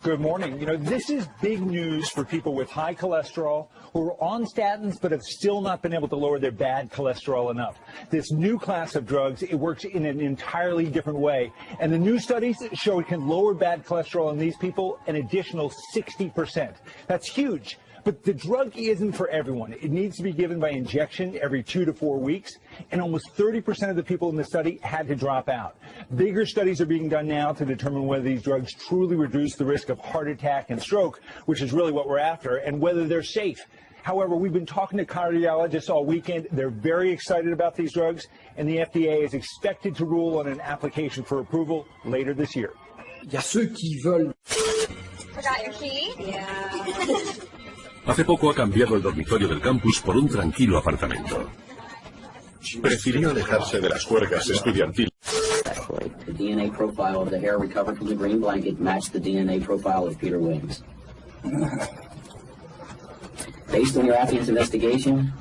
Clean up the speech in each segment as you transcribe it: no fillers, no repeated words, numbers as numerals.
Good morning. You know, this is big news for people with high cholesterol who are on statins but have still not been able to lower their bad cholesterol enough. This new class of drugs, it works in an entirely different way. And the new studies show it can lower bad cholesterol in these people an additional 60%. That's huge. But the drug isn't for everyone. It needs to be given by injection every 2 to 4 weeks, and almost 30% of the people in the study had to drop out. Bigger studies are being done now to determine whether these drugs truly reduce the risk of heart attack and stroke, which is really what we're after, and whether they're safe. However, we've been talking to cardiologists all weekend. They're very excited about these drugs, and the FDA is expected to rule on an application for approval later this year. Forgot your key? Yeah. Hace poco ha cambiado el dormitorio del campus por un tranquilo apartamento. Prefirió alejarse de las juergas estudiantiles. The DNA profile of the hair recovered from the green blanket matched the DNA profile of Peter Williams. Based on your Appian's investigation,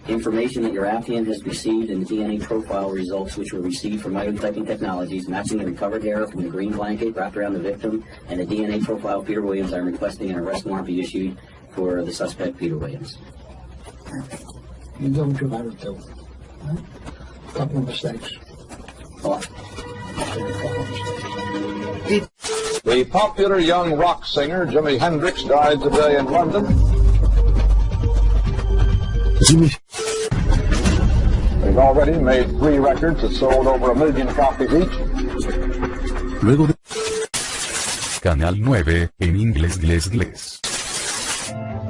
information that your Appian has received and the DNA profile results which were received from myotyping technologies matching the recovered hair from the green blanket wrapped around the victim and the DNA profile of Peter Williams, I'm requesting an arrest warrant be issued for the suspect, Peter Williams. You don't come out of it. A couple of mistakes. The popular young rock singer Jimi Hendrix died today in London. They've already made 3 records that sold over 1 million copies each. Luego de Canal 9 en inglés.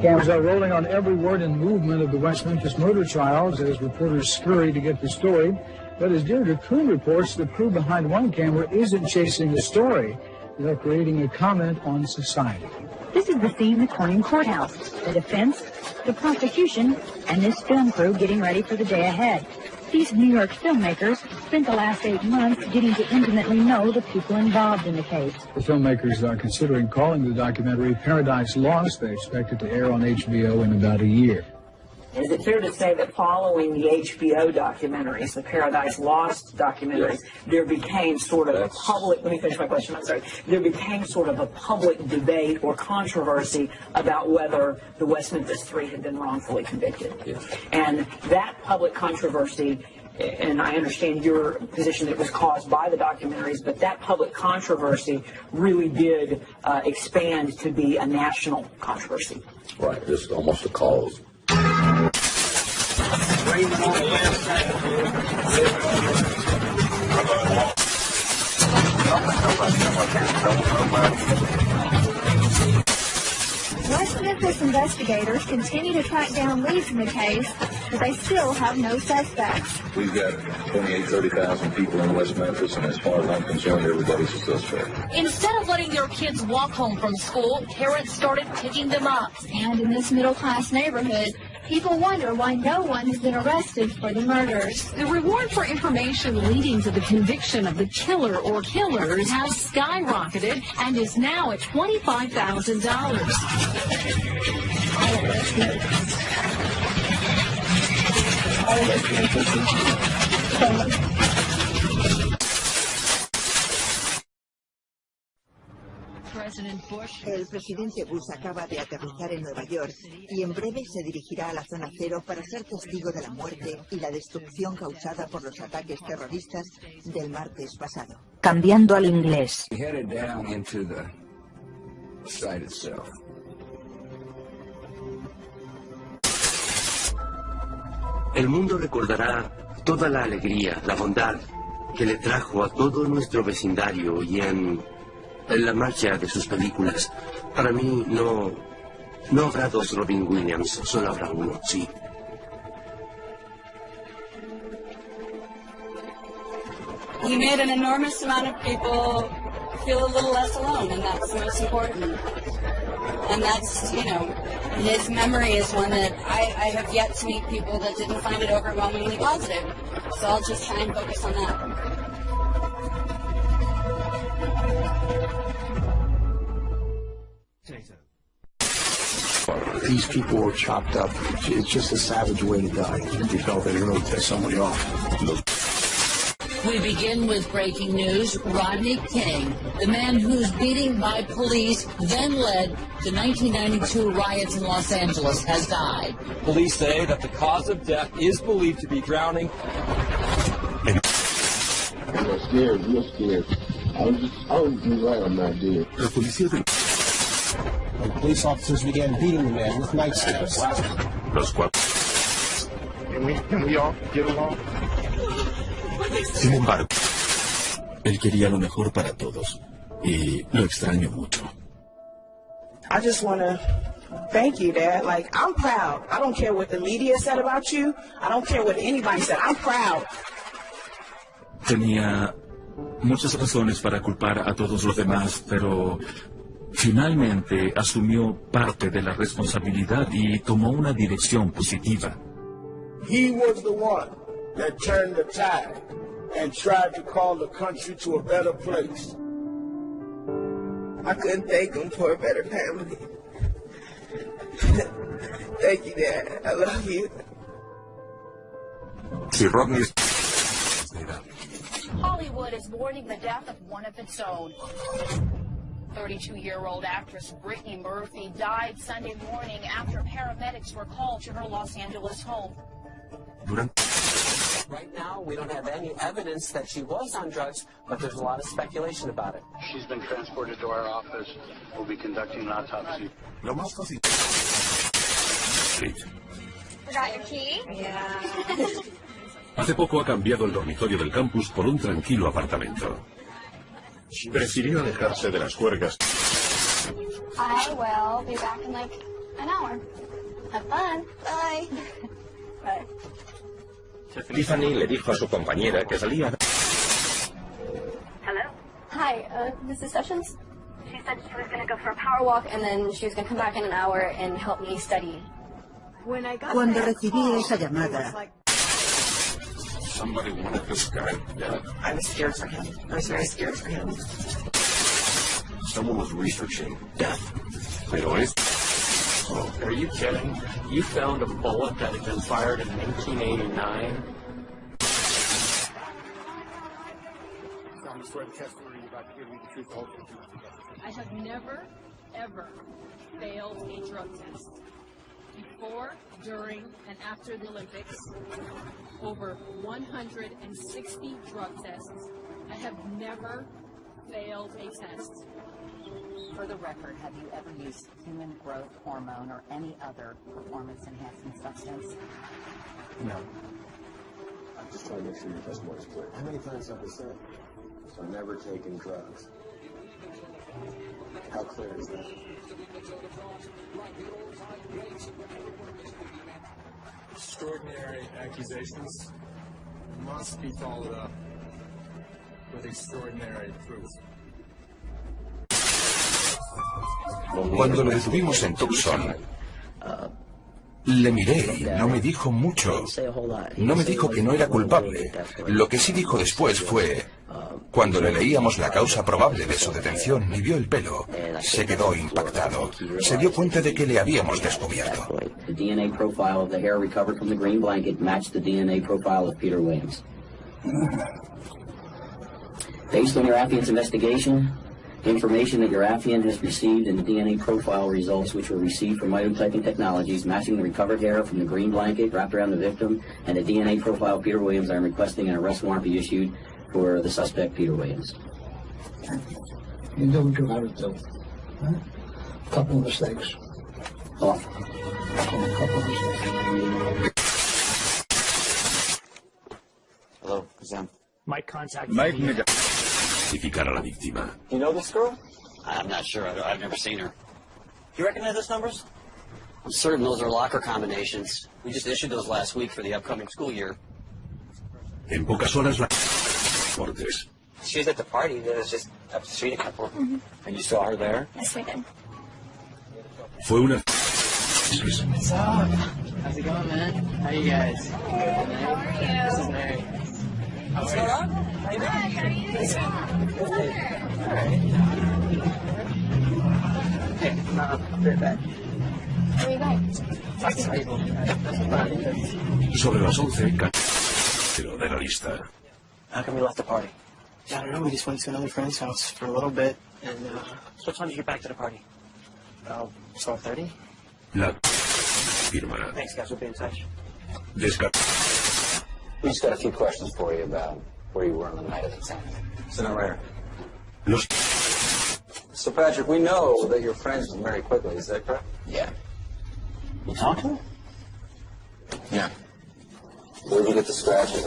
Cameras are rolling on every word and movement of the West Memphis murder trials as reporters scurry to get the story. But as Deirdre Kuhn reports, the crew behind one camera isn't chasing the story. They're creating a comment on society. This is the scene in the Corning courthouse. The defense, the prosecution, and this film crew getting ready for the day ahead. These New York filmmakers spent the last 8 months getting to intimately know the people involved in the case. The filmmakers are considering calling the documentary Paradise Lost. They expect it to air on HBO in about a year. Is it fair to say that following the HBO documentaries, the Paradise Lost documentaries, there became sort of a public, let me finish my question, I'm sorry, there became sort of a public debate or controversy about whether the West Memphis Three had been wrongfully convicted. Yes. And that public controversy, and I understand your position that it was caused by the documentaries, but that public controversy really did expand to be a national controversy. Right, it's almost a cause. West Memphis investigators continue to track down leads in the case, but they still have no suspects. We've got 30,000 people in West Memphis, and as far as I'm concerned, everybody's a suspect. Instead of letting their kids walk home from school, parents started picking them up. And in this middle-class neighborhood, people wonder why no one has been arrested for the murders. The reward for information leading to the conviction of the killer or killers has skyrocketed and is now at $25,000. El presidente Bush acaba de aterrizar en Nueva York y en breve se dirigirá a la zona cero para ser testigo de la muerte y la destrucción causada por los ataques terroristas del martes pasado. Cambiando al inglés. El mundo recordará toda la alegría, la bondad que le trajo a todo nuestro vecindario y en la marcha de sus películas. Para mí no habrá 2 Robin Williams, solo habrá uno, sí. He made an enormous amount of people feel a little less alone, and that's the most important. And that's, you know, his memory is one that I have yet to meet people that didn't find it overwhelmingly positive. So I'll just try and focus on that. These people were chopped up. It's just a savage way to die. You felt that it really pissed somebody off. We begin with breaking news. Rodney King, the man whose beating by police then led to 1992 riots in Los Angeles, has died. Police say that the cause of death is believed to be drowning. I'm scared, real scared. I was right, I'm not dead. When police officers began beating the man with nightsticks. Can we all get along? Sin embargo, él quería lo mejor para todos y lo extraño mucho. I just want to thank you, Dad. Like, I'm proud. I don't care what the media said about you. I don't care what anybody said. I'm proud. Tenía muchas razones para culpar a todos los demás, pero finalmente asumió parte de la responsabilidad y tomó una dirección positiva. He was the one that turned the tide and tried to call the country to a better place. I couldn't thank him for a better family. Thank you, Dad. I love you. Si Rodney... Hollywood is mourning the death of one of its own. 32-year-old actress Brittany Murphy died Sunday morning after paramedics were called to her Los Angeles home. Right now, we don't have any evidence that she was on drugs, but there's a lot of speculation about it. She's been transported to our office. We'll be conducting an autopsy. Lo más fácil. Forgot your key? Yeah. Hace poco ha cambiado el dormitorio del campus por un tranquilo apartamento. Prefirió alejarse de las juergas. I will be back in like an hour. Have fun. Bye. Bye. Tiffany le dijo a su compañera que salía. Hello? Hi, Mrs. Sessions? She said she was going to go for a power walk and then she was going to come back in an hour and help me study. Cuando recibí esa llamada, Somebody wanted this guy dead. I was scared for him. I was very scared for him. Someone was researching death. Pero es... Oh, are you kidding? You found a bullet that had been fired in 1989? I have never, ever failed a drug test. Before, during, and after the Olympics, over 160 drug tests. I have never failed a test. For the record, have you ever used human growth hormone or any other performance-enhancing substance? No. I'm just trying to make sure your testimony is clear. How many times have I said? So I've never taken drugs. How clear is that? Extraordinary accusations must be followed up with extraordinary proof. Cuando lo detuvimos en Tucson, le miré y no me dijo mucho. No me dijo que no era culpable. Lo que sí dijo después fue, cuando le leíamos la causa probable de su detención y vio el pelo, se quedó impactado. Se dio cuenta de que le habíamos descubierto. The DNA profile of the hair recovered from the green blanket matched the DNA profile of Peter Williams. Based on your affiant's investigation, information that your affiant has received and the DNA profile results which were received from Mitotyping Technologies matching the recovered hair from the green blanket wrapped around the victim and the DNA profile of Peter Williams, I am requesting an arrest warrant be issued for the suspect, Peter Williams. You don't do how to do. Huh? A couple of mistakes. Oh. A couple of mistakes. Hello, Sam. Mike contacted Mike me identificar a la víctima. You know this girl? I'm not sure. I've never seen her. You recognize those numbers? I'm certain those are locker combinations. We just issued those last week for the upcoming school year. En pocas horas la... Cortes. She was at the party that was just up the street a couple. And you saw her there? Yes, we did. Fue una... What's up? How's it going, man? How you guys? How are you? This is Mary. What's going on? How you doing? All right. Hey, I'll be right back. Where are you going? Sobre las 11, pero de la lista. How come you left the party? Yeah, I don't know. We just went to another friend's house for a little bit, and So what time did you get back to the party? 12:30. La firma. Thanks, guys. We'll be in touch. We just got a few questions for you about where you were on the night of the attack. Send it right here. So, Patrick, we know that you're friends with Mary Quigley, is that correct? Yeah. You talked to her? Yeah. Where'd you get the scratches?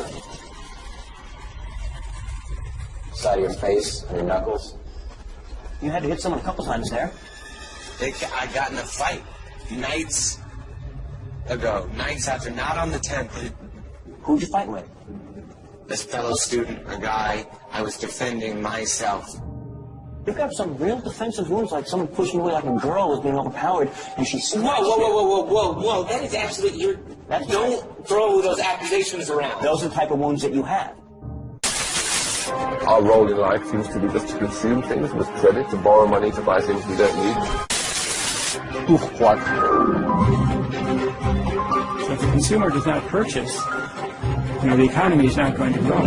Side of your face, on your knuckles? You had to hit someone a couple times there. I got in a fight nights ago. Nights after, not on the 10th. Who'd you fight with? This fellow student, a guy. I was defending myself. You've got some real defensive wounds, like someone pushing away like a girl was being overpowered, and she smashed Whoa. That is absolutely... Don't throw those accusations around. Those are the type of wounds that you had. Our role in life seems to be just to consume things with credit, to borrow money to buy things we don't need. So if the consumer does not purchase, the economy is not going to grow.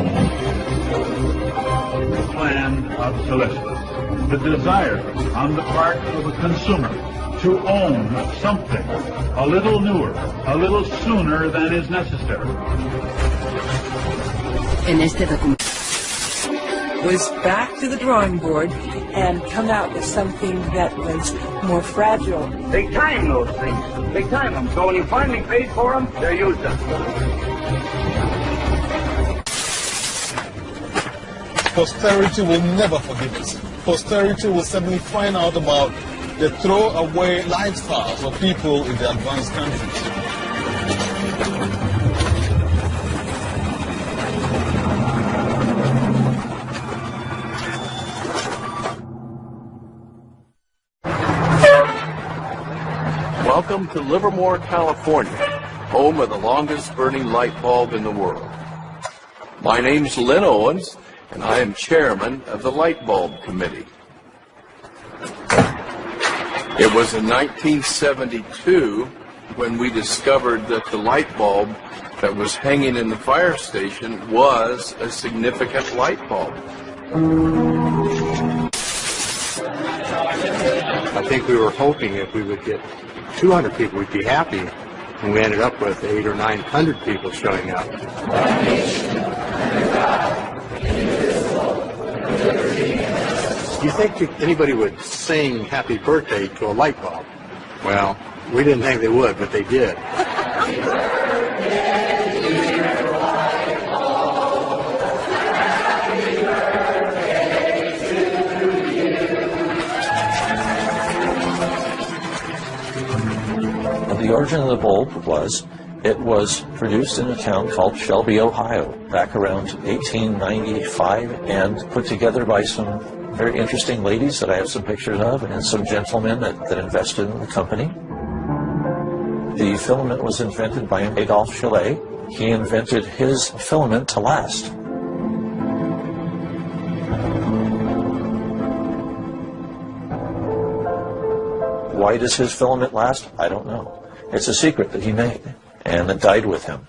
Plan obsolescence. The desire on the part of a consumer to own something a little newer, a little sooner than is necessary. En este documento was back to the drawing board and come out with something that was more fragile. They time those things. They time them. So when you finally pay for them, they're used up. Posterity will never forgive us. Posterity will suddenly find out about the throwaway lifestyles of people in the advanced countries. Welcome to Livermore, California, home of the longest burning light bulb in the world. My name's Lynn Owens, and I am chairman of the Light Bulb Committee. It was in 1972 when we discovered that the light bulb that was hanging in the fire station was a significant light bulb. I think we were hoping if we would get 200 people, we'd be happy, and we ended up with 800 or 900 people showing up. You think anybody would sing happy birthday to a light bulb? Well, we didn't think they would, but they did. The origin of the bulb was, it was produced in a town called Shelby, Ohio, back around 1895, and put together by some very interesting ladies that I have some pictures of, and some gentlemen that invested in the company. The filament was invented by Adolphe Chaillet. He invented his filament to last. Why does his filament last? I don't know. It's a secret that he made, and it died with him.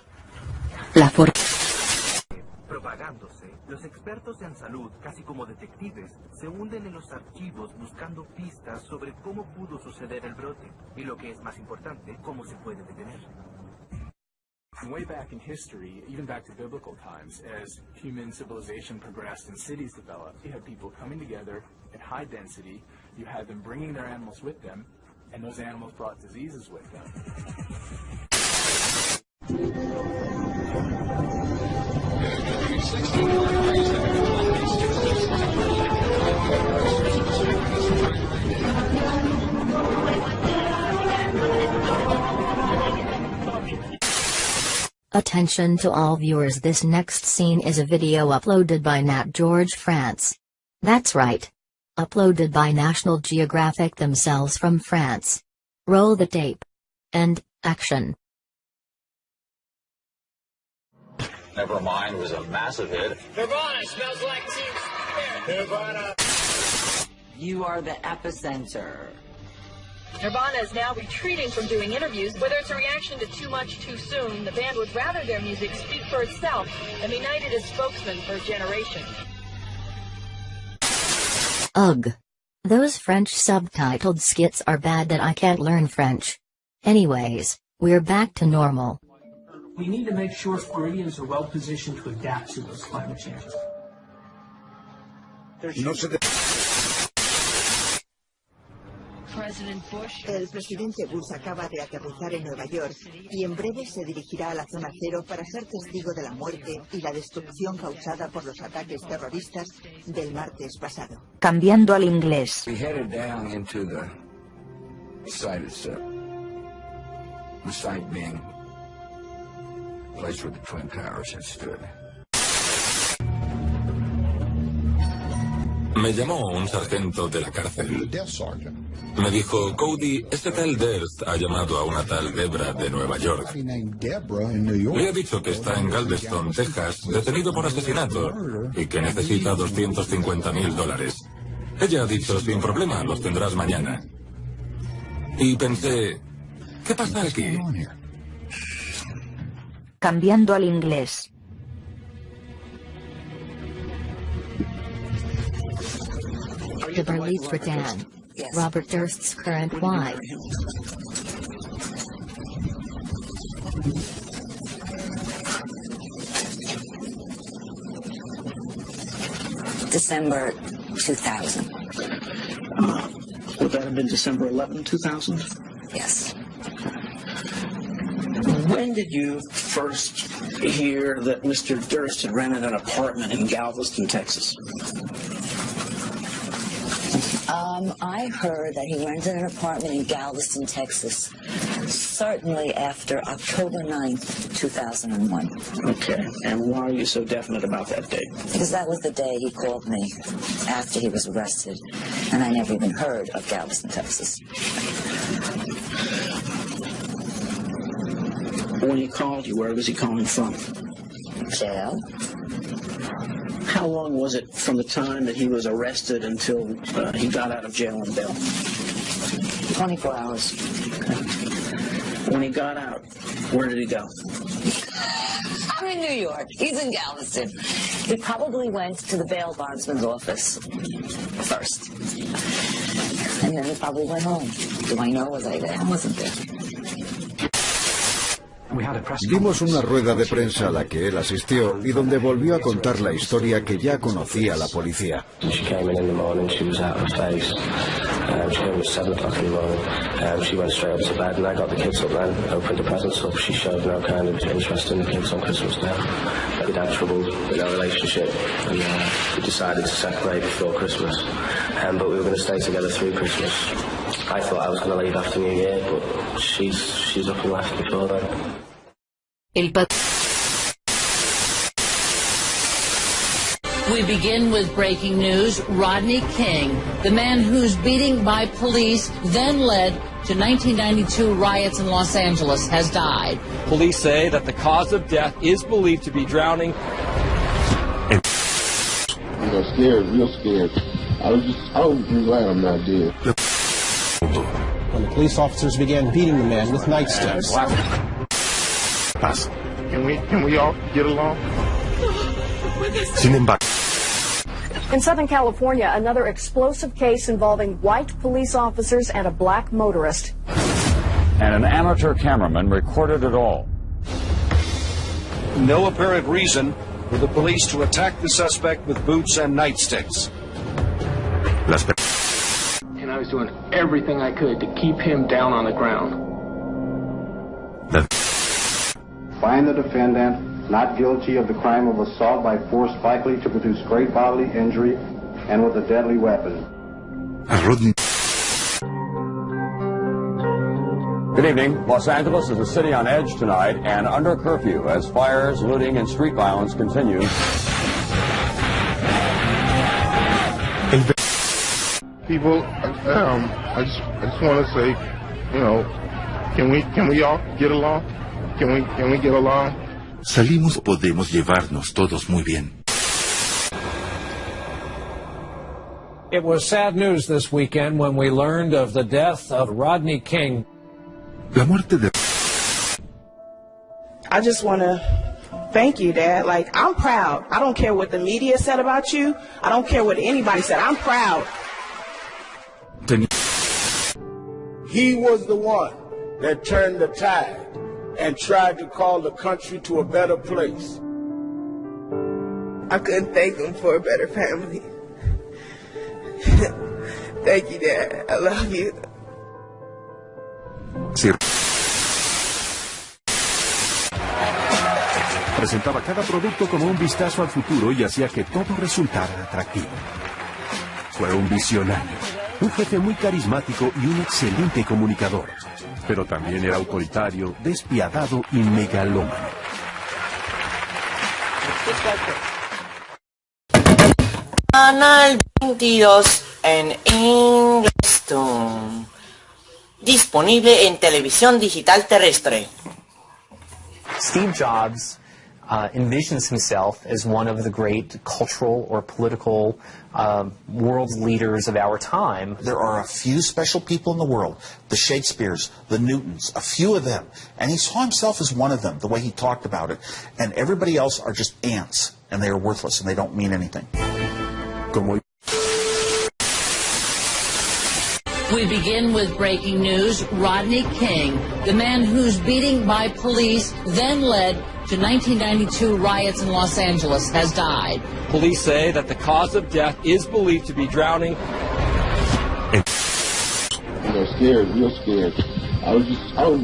Propagándose, los expertos en salud, casi como detectives, se hunden en los archivos buscando pistas sobre cómo pudo suceder el brote y, lo que es más importante, cómo se puede detener. Way back in history, even back to biblical times, as human civilization progressed and cities developed, you had people coming together at high density, you had them bringing their animals with them, and those animals brought diseases with them. Attention to all viewers, this next scene is a video uploaded by Nat George France. That's right. Uploaded by National Geographic themselves from France. Roll the tape. And, action. Nevermind was a massive hit. Nirvana smells like Teen Spirit. Nirvana. You are the epicenter. Nirvana is now retreating from doing interviews. Whether it's a reaction to Too Much Too Soon, the band would rather their music speak for itself and be knighted as spokesman for a generation. Ugh. Those French subtitled skits are bad that I can't learn French. Anyways, we're back to normal. We need to make sure Floridians are well positioned to adapt to those climate changes. El presidente Bush acaba de aterrizar en Nueva York y en breve se dirigirá a la zona cero para ser testigo de la muerte y la destrucción causada por los ataques terroristas del martes pasado. Cambiando al inglés. We headed down into the site itself. The site being the place where the Twin Towers had stood. Me llamó un sargento de la cárcel. Me dijo, Cody, este tal Durst ha llamado a una tal Debra de Nueva York. Le ha dicho que está en Galveston, Texas, detenido por asesinato y que necesita $250,000. Ella ha dicho, sin problema, los tendrás mañana. Y pensé, ¿qué pasa aquí? Cambiando al inglés. The relief for Dan. Robert Durst's current wife. December 2000. Would that have been December 11, 2000? Yes. When did you first hear that Mr. Durst had rented an apartment in Galveston, Texas? I heard that he rented an apartment in Galveston, Texas, certainly after October 9th, 2001. Okay, and why are you so definite about that date? Because that was the day he called me after he was arrested, and I never even heard of Galveston, Texas. When he called you, where was he calling from? Jail. How long was it from the time that he was arrested until he got out of jail and bail? 24 hours. Okay. When he got out, where did he go? I'm in New York. He's in Galveston. He probably went to the bail bondsman's office first. And then he probably went home. Do I know? Was I there? I wasn't there. Vimos una rueda de prensa a la que él asistió y donde volvió a contar la historia que ya conocía la policía. She came in the morning, she was out of space. She came at 7 o'clock in the morning. She went straight up to bed and I got the kids up then, opened the presents up. She showed no kind of interest in the kids on Christmas Day. We'd had trouble in our relationship and we decided to separate before Christmas. But we were going to stay together through Christmas. I thought I was going to leave after New Year, but she's up and left before then. We begin with breaking news. Rodney King, the man whose beating by police then led to 1992 riots in Los Angeles, has died. Police say that the cause of death is believed to be drowning. I got scared, real scared. I was glad I'm not dead. When the police officers began beating the man with nightsticks. Can we all get along? In Southern California, another explosive case involving white police officers and a black motorist. And an amateur cameraman recorded it all. No apparent reason for the police to attack the suspect with boots and nightsticks. And I was doing everything I could to keep him down on the ground. Find the defendant not guilty of the crime of assault by force likely to produce great bodily injury and with a deadly weapon. Good evening. Los Angeles is a city on edge tonight and under curfew as fires, looting, and street violence continue. People, I just want to say, you know, can we all get along? Can we get along? Salimos, podemos llevarnos todos muy bien. It was sad news this weekend when we learned of the death of Rodney King. La muerte de... I just want to thank you, Dad. Like, I'm proud. I don't care what the media said about you. I don't care what anybody said. I'm proud. He was the one that turned the tide and tried to call the country to a better place. I couldn't thank him for a better family. Thank you, Dad. I love you. Sí. Presentaba cada producto como un vistazo al futuro y hacía que todo resultara atractivo. Fue un visionario, un jefe muy carismático y un excelente comunicador. Pero también era autoritario, despiadado y megalómano. Canal 22 en inglés. Disponible en televisión digital terrestre. Steve Jobs envisions himself as one of the great cultural or political world leaders of our time. There are a few special people in the world, the Shakespeares, the Newtons, a few of them. And he saw himself as one of them, the way he talked about it. And everybody else are just ants, and they are worthless, and they don't mean anything. We begin with breaking news. Rodney King, the man whose beating by police then led to 1992 riots in Los Angeles, has died. Police say that the cause of death is believed to be drowning. Scared, real scared. I was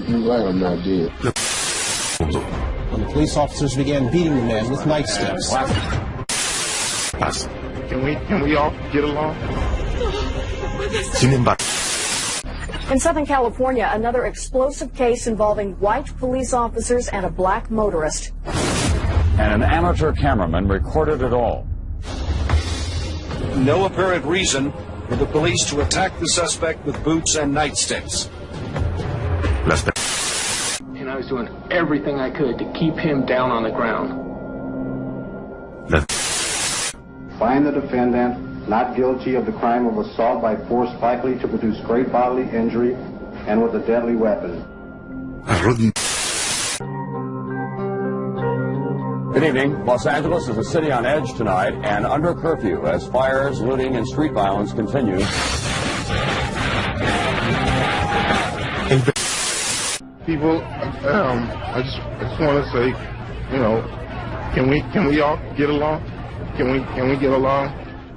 glad I'm not dead. When the police officers began beating the man with nightsticks. Can we all get along? In Southern California, another explosive case involving white police officers and a black motorist. And an amateur cameraman recorded it all. No apparent reason for the police to attack the suspect with boots and nightsticks. And I was doing everything I could to keep him down on the ground. Find the defendant not guilty of the crime of assault by force likely to produce great bodily injury and with a deadly weapon. Good evening. Los Angeles is a city on edge tonight and under curfew as fires, looting, and street violence continue. People, I just want to say, you know, can we all get along? Can we get along?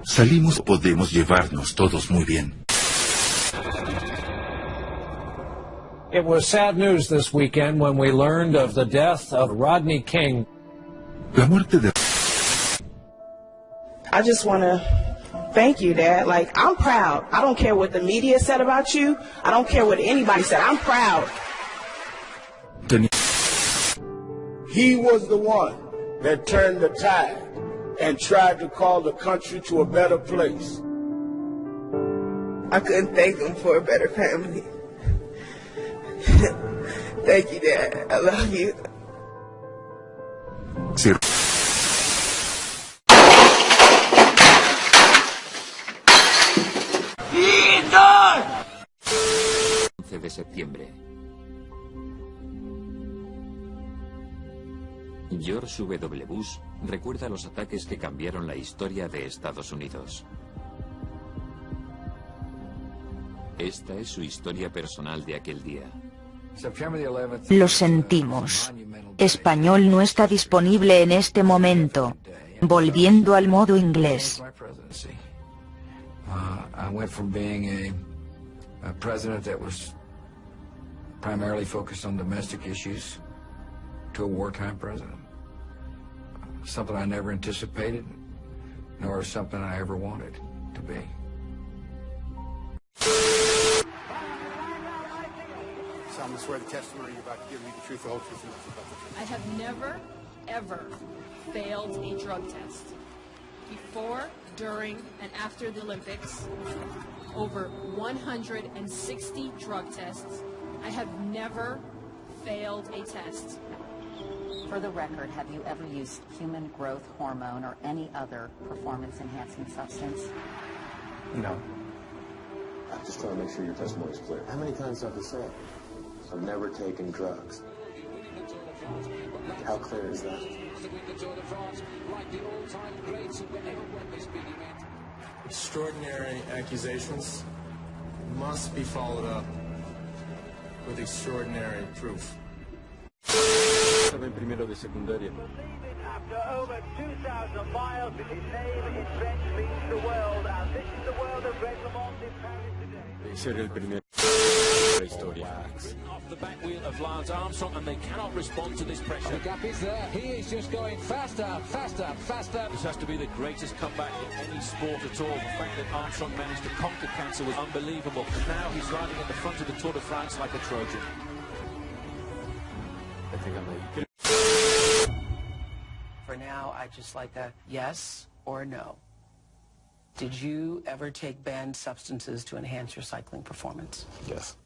Salimos, podemos llevarnos todos muy bien. It was sad news this weekend when we learned of the death of Rodney King. La muerte de... I just want to thank you, Dad. Like, I'm proud. I don't care what the media said about you. I don't care what anybody said. I'm proud. He was the one that turned the tide and tried to call the country to a better place. I couldn't thank him for a better family. Thank you, Dad. I love you. Sí. 11 de septiembre. George W. Bush recuerda los ataques que cambiaron la historia de Estados Unidos. Esta es su historia personal de aquel día. Lo sentimos. Español no está disponible en este momento. Volviendo al modo inglés. I went from being a president that was primarily focused on domestic issues to a wartime president. Something I never anticipated, nor something I ever wanted to be. Solemnly swear the testimony you're about to give me the truth, the whole truth, and nothing but the truth. I have never, ever failed a drug test. Before, during, and after the Olympics, over 160 drug tests. I have never failed a test. For the record, have you ever used human growth hormone or any other performance-enhancing substance? No. I'm just trying to make sure your testimony is clear. How many times do I have to say it? I've never taken drugs. How clear is that? Extraordinary accusations must be followed up with extraordinary proof. Estaba en primero de secundaria. After over 2,000 miles, his name in French means the world, and this is the world of Redmond in Paris today. Ese era el primer la historia. Off the back wheel of Lance Armstrong, and they cannot respond to this pressure. The gap is there. He is just going faster, faster, faster. This has to be the greatest comeback in any sport at all. The fact that Armstrong managed to conquer cancer was unbelievable. And now he's riding at the front of the Tour de France like a Trojan. I think I'm ready. For now, I'd just like a yes or no. Did you ever take banned substances to enhance your cycling performance? Yes.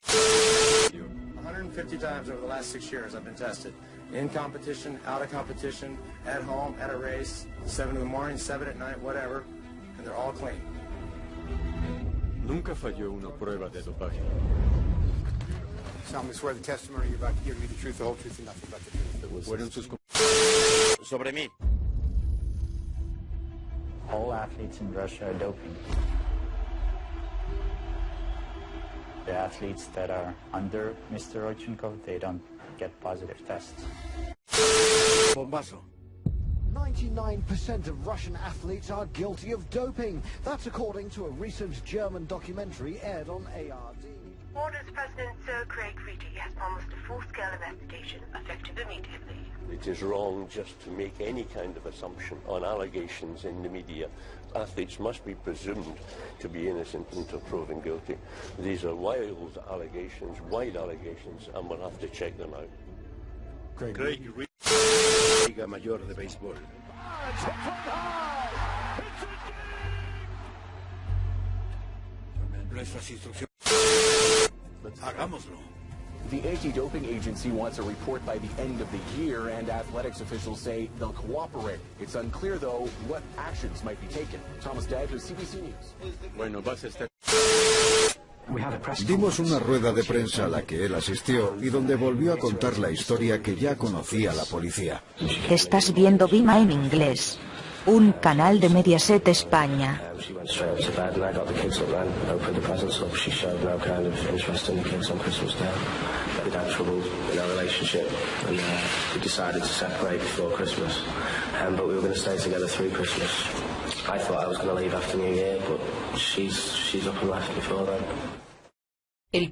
150 times over the last 6 years I've been tested. In competition, out of competition, at home, at a race, 7 in the morning, 7 at night, whatever, and they're all clean. Nunca falló una prueba de dopaje. Solemnly swear the testimony you're about to give me the truth, the whole truth, and nothing but the truth. Fueron sus Sobre mí. All athletes in Russia are doping. The athletes that are under Mr. Rodchenkov, they don't get positive tests. Bombazo. 99% of Russian athletes are guilty of doping. That's according to a recent German documentary aired on ARD. Orders President Craig Ritchie has promised a full-scale investigation effective immediately. It is wrong just to make any kind of assumption on allegations in the media. Athletes must be presumed to be innocent until proven guilty. These are wild allegations, and we'll have to check them out. Craig Ritchie, Liga Mayor de Béisbol. Nuestras instrucciones. Hagámoslo. The anti-doping agency wants a report by the end of the year, and athletics officials say they'll cooperate. It's unclear, though, what actions might be taken. Thomas Dagger, CBC News. Bueno, vas a estar... Dimos una rueda de prensa a la que él asistió y donde volvió a contar la historia que ya conocía la policía. Estás viendo Vima en inglés, un canal de Mediaset España. I thought I was going to leave after New Year, but she's up and left before then. El